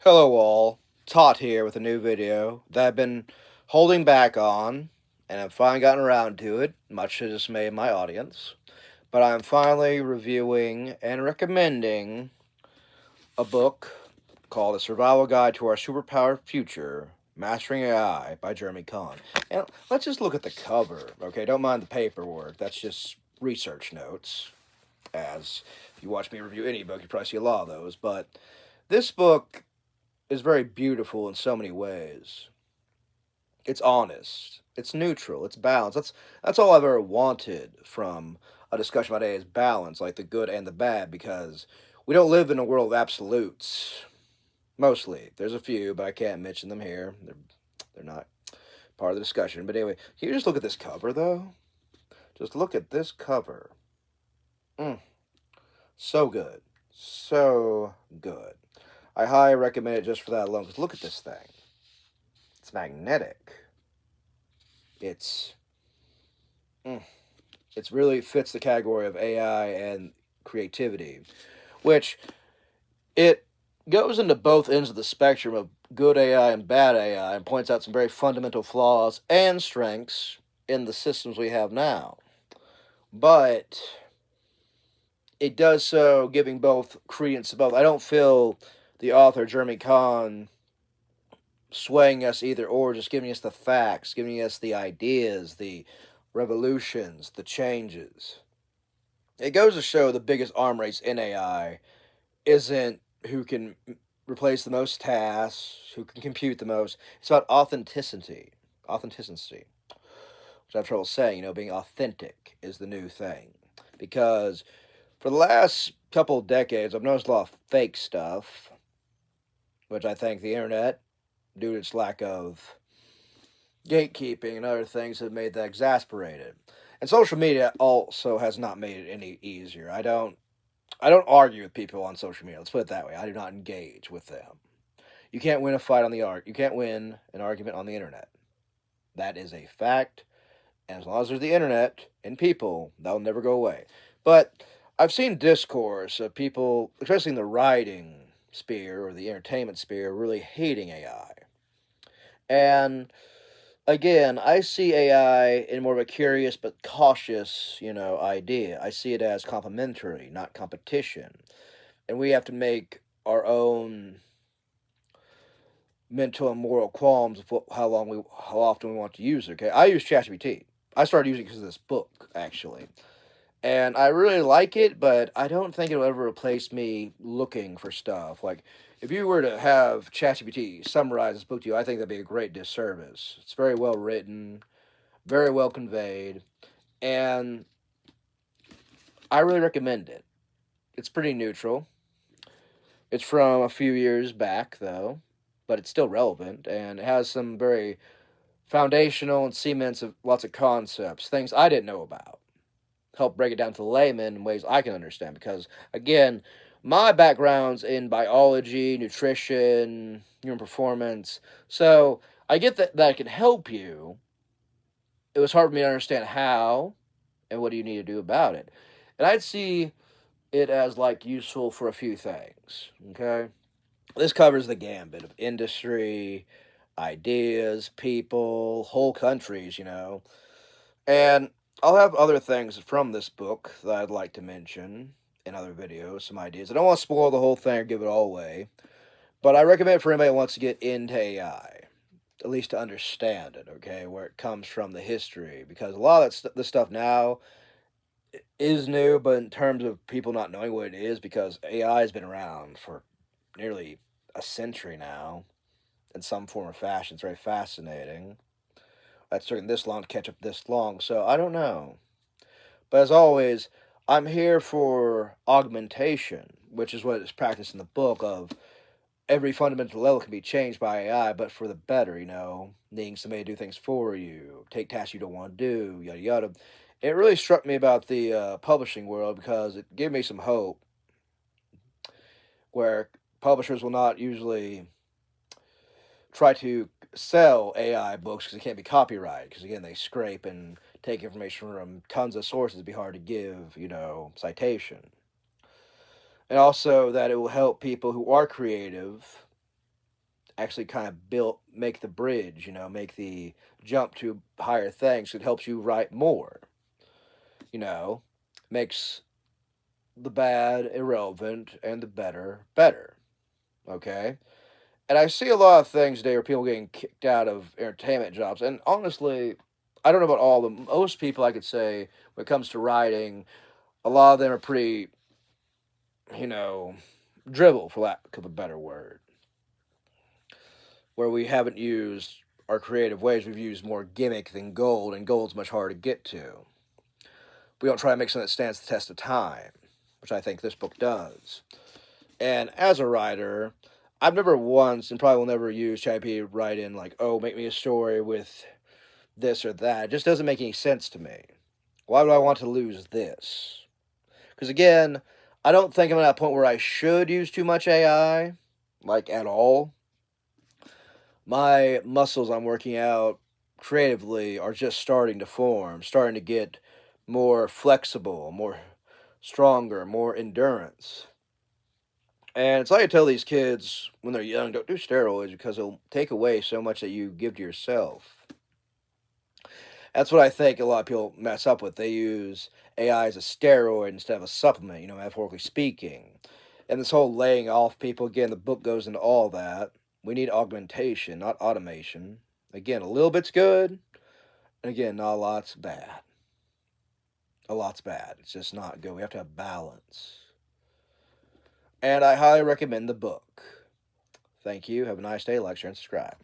Hello all, Tot here with a new video that I've been holding back on, and I've finally gotten around to it, much to the dismay of my audience. But I'm finally reviewing and recommending a book called A Survival Guide to Our Superpowered Future, Mastering AI by Jeremy Kahn. And let's just look at the cover, okay? Don't mind the paperwork, that's just research notes. As if you watch me review any book, you probably see a lot of those. But this book is very beautiful in so many ways. It's honest, it's neutral, it's balanced. That's all I've ever wanted from a discussion about AI is balance, like the good and the bad, because we don't live in a world of absolutes. Mostly, there's a few, but I can't mention them here. They're not part of the discussion. But anyway, can you just look at this cover though? Just look at this cover. Mm, so good, so good. I highly recommend it just for that alone. Because look at this thing. It's magnetic. It's mm, it's really fits the category of AI and creativity, which it goes into both ends of the spectrum of good AI and bad AI and points out some very fundamental flaws and strengths in the systems we have now. But it does so giving both credence to both. I don't feel the author, Jeremy Kahn, swaying us either or, just giving us the facts, giving us the ideas, the revolutions, the changes. It goes to show the biggest arm race in AI isn't who can replace the most tasks, who can compute the most. It's about authenticity. Authenticity, which I have trouble saying. Being authentic is the new thing. Because for the last couple of decades, I've noticed a lot of fake stuff, which I think the internet, due to its lack of gatekeeping and other things, have made that exasperated. And social media also has not made it any easier. I don't argue with people on social media. Let's put it that way. I do not engage with them. You can't win a fight on the art. You can't win an argument on the internet. That is a fact. And as long as there's the internet and people, that'll never go away. But I've seen discourse of people, especially in the writing sphere or the entertainment sphere, really hating AI. And again, I see AI in more of a curious but cautious, idea. I see it as complementary, not competition. And we have to make our own mental and moral qualms of how often we want to use it. Okay, I use ChatGPT. I started using it because of this book, actually, and I really like it. But I don't think it'll ever replace me looking for stuff. Like, if you were to have ChatGPT summarize this book to you, I think that'd be a great disservice. It's very well written, very well conveyed, and I really recommend it. It's pretty neutral. It's from a few years back, though, but it's still relevant, and it has some very foundational and cements of lots of concepts, things I didn't know about. Help break it down to the layman in ways I can understand. Because again, my background's in biology, nutrition, human performance, so I get that can help you. It was hard for me to understand how and what do you need to do about it. And I'd see it as like useful for a few things. Okay, this covers the gambit of industry, ideas, people, whole countries. And I'll have other things from this book that I'd like to mention in other videos, some ideas. I don't want to spoil the whole thing or give it all away, but I recommend it for anybody who wants to get into AI, at least to understand it, okay, where it comes from, the history, because a lot of this stuff now is new, but in terms of people not knowing what it is, because AI has been around for nearly a century now in some form or fashion. It's very fascinating. That's taken this long to catch up this long, so I don't know. But as always, I'm here for augmentation, which is what is practiced in the book of every fundamental level can be changed by AI, but for the better, needing somebody to do things for you, take tasks you don't want to do, yada yada. It really struck me about the publishing world because it gave me some hope where publishers will not usually try to sell AI books because it can't be copyrighted. Because again, they scrape and take information from tons of sources. It'd be hard to give, citation. And also that it will help people who are creative actually kind of make the bridge, make the jump to higher things. It helps you write more, you know, makes the bad irrelevant and the better better. Okay? And I see a lot of things today where people getting kicked out of entertainment jobs. And honestly, I don't know about all of them. Most people, I could say, when it comes to writing, a lot of them are pretty, you know, dribble, for lack of a better word, where we haven't used our creative ways. We've used more gimmick than gold, and gold's much harder to get to. We don't try to make something that stands the test of time, which I think this book does. And as a writer, I've never once, and probably will never use ChatGPT to write in like, oh, make me a story with this or that. It just doesn't make any sense to me. Why would I want to lose this? Because again, I don't think I'm at a point where I should use too much AI, like at all. My muscles I'm working out creatively are just starting to form, starting to get more flexible, more stronger, more endurance. And it's like I tell these kids when they're young, don't do steroids because it'll take away so much that you give to yourself. That's what I think a lot of people mess up with. They use AI as a steroid instead of a supplement, metaphorically speaking. And this whole laying off people, again, the book goes into all that. We need augmentation, not automation. Again, a little bit's good, and again, not a lot's bad. A lot's bad. It's just not good. We have to have balance. And I highly recommend the book. Thank you. Have a nice day. Like, share, and subscribe.